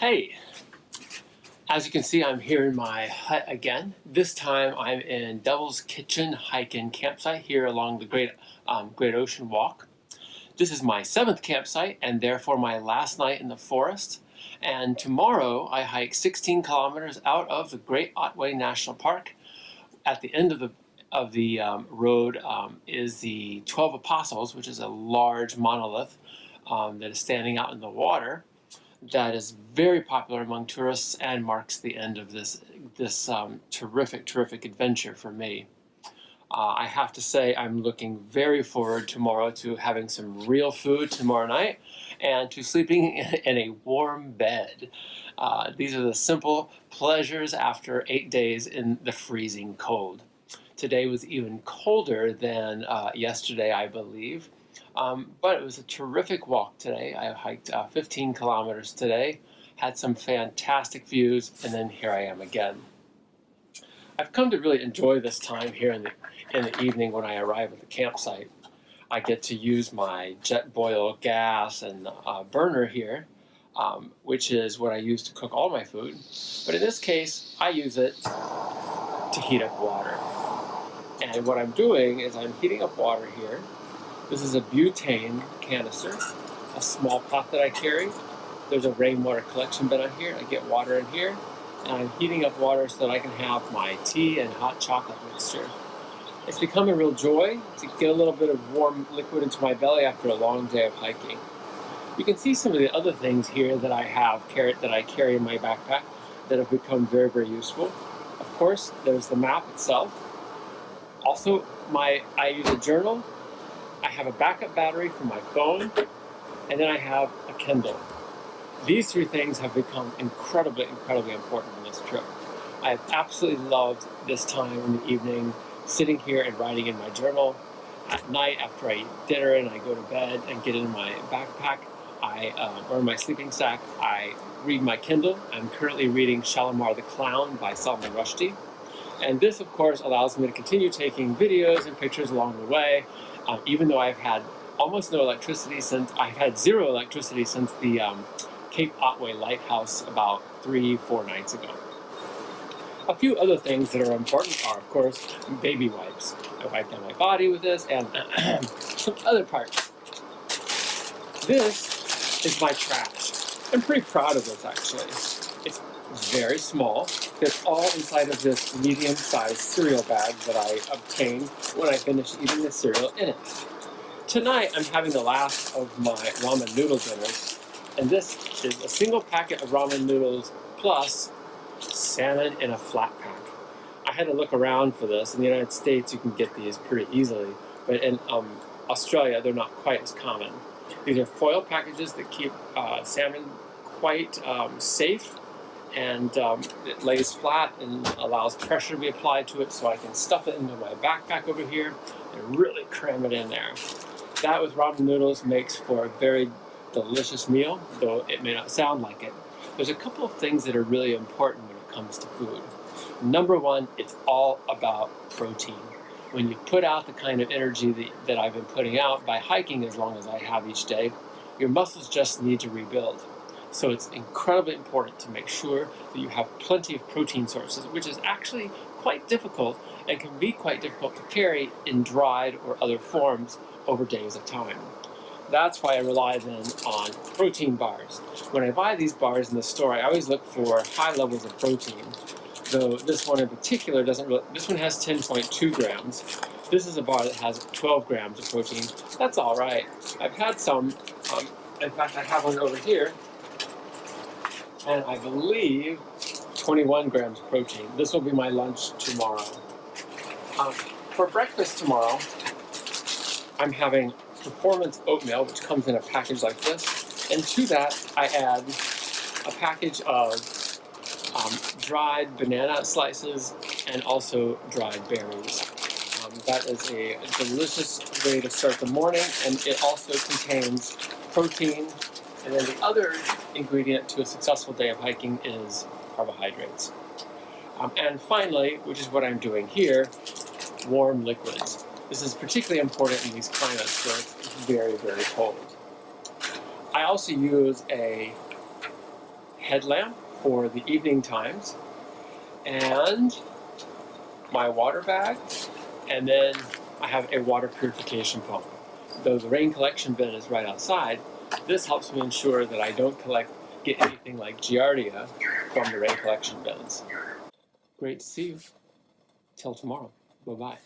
Hey, as you can see, I'm here in my hut again. This time I'm in Devil's Kitchen Hike-In Campsite here along the Great Ocean Walk. This is my 7th campsite and therefore my last night in the forest. And tomorrow I hike 16 kilometers out of the Great Otway National Park. At the end of the road is the 12 Apostles, which is a large monolith that is standing out in the water. That is very popular among tourists and marks the end of this terrific adventure for me. I have to say I'm looking very forward tomorrow to having some real food tomorrow night and to sleeping in a warm bed. These are the simple pleasures after 8 days in the freezing cold. Today was even colder than yesterday, I believe. But it was a terrific walk today. I hiked 15 kilometers today, had some fantastic views, and then here I am again. I've come to really enjoy this time here in the evening when I arrive at the campsite. I get to use my Jetboil gas and burner here, which is what I use to cook all my food. But in this case, I use it to heat up water. And what I'm doing is I'm heating up water here. This is a butane canister, a small pot that I carry. There's a rainwater collection bin on here. I get water in here, and I'm heating up water so that I can have my tea and hot chocolate mixture. It's become a real joy to get a little bit of warm liquid into my belly after a long day of hiking. You can see some of the other things here that I carry in my backpack that have become very useful. Of course, there's the map itself. Also, I use a journal. I have a backup battery for my phone, and then I have a Kindle. These three things have become incredibly important on this trip. I have absolutely loved this time in the evening, sitting here and writing in my journal. At night, after I eat dinner and I go to bed and get in my backpack, or my sleeping sack, I read my Kindle. I'm currently reading Shalimar the Clown by Salman Rushdie. And this, of course, allows me to continue taking videos and pictures along the way, even though I've had almost no electricity I've had zero electricity since the Cape Otway Lighthouse about 3-4 nights ago. A few other things that are important are, of course, baby wipes. I wipe down my body with this and some other parts. This is my trash. I'm pretty proud of this, actually. It's very small. Fits all inside of this medium-sized cereal bag that I obtained when I finished eating the cereal in it. Tonight, I'm having the last of my ramen noodle dinners, and this is a single packet of ramen noodles plus salmon in a flat pack. I had to look around for this. In the United States, you can get these pretty easily, but in Australia, they're not quite as common. These are foil packages that keep salmon quite safe, and it lays flat and allows pressure to be applied to it so I can stuff it into my backpack over here and really cram it in there. That with ramen noodles makes for a very delicious meal, though it may not sound like it. There's a couple of things that are really important when it comes to food. Number one, it's all about protein. When you put out the kind of energy that I've been putting out by hiking as long as I have each day, your muscles just need to rebuild. So it's incredibly important to make sure that you have plenty of protein sources, which is actually quite difficult and can be quite difficult to carry in dried or other forms over days of time. That's why I rely then on protein bars. When I buy these bars in the store, I always look for high levels of protein. Though this one in particular this one has 10.2 grams. This is a bar that has 12 grams of protein. That's all right. I've had some, in fact I have one over here, and I believe 21 grams of protein. This will be my lunch tomorrow. For breakfast tomorrow, I'm having performance oatmeal, which comes in a package like this, and to that I add a package of dried banana slices and also dried berries. That is a delicious way to start the morning, and it also contains protein. And then the other ingredient to a successful day of hiking is carbohydrates. And finally, which is what I'm doing here, warm liquids. This is particularly important in these climates where it's very cold. I also use a headlamp for the evening times, and my water bag, and then I have a water purification pump. Though the rain collection bin is right outside, this helps me ensure that I don't get anything like Giardia from the rain collection bins. Great to see you. Till tomorrow. Bye-bye.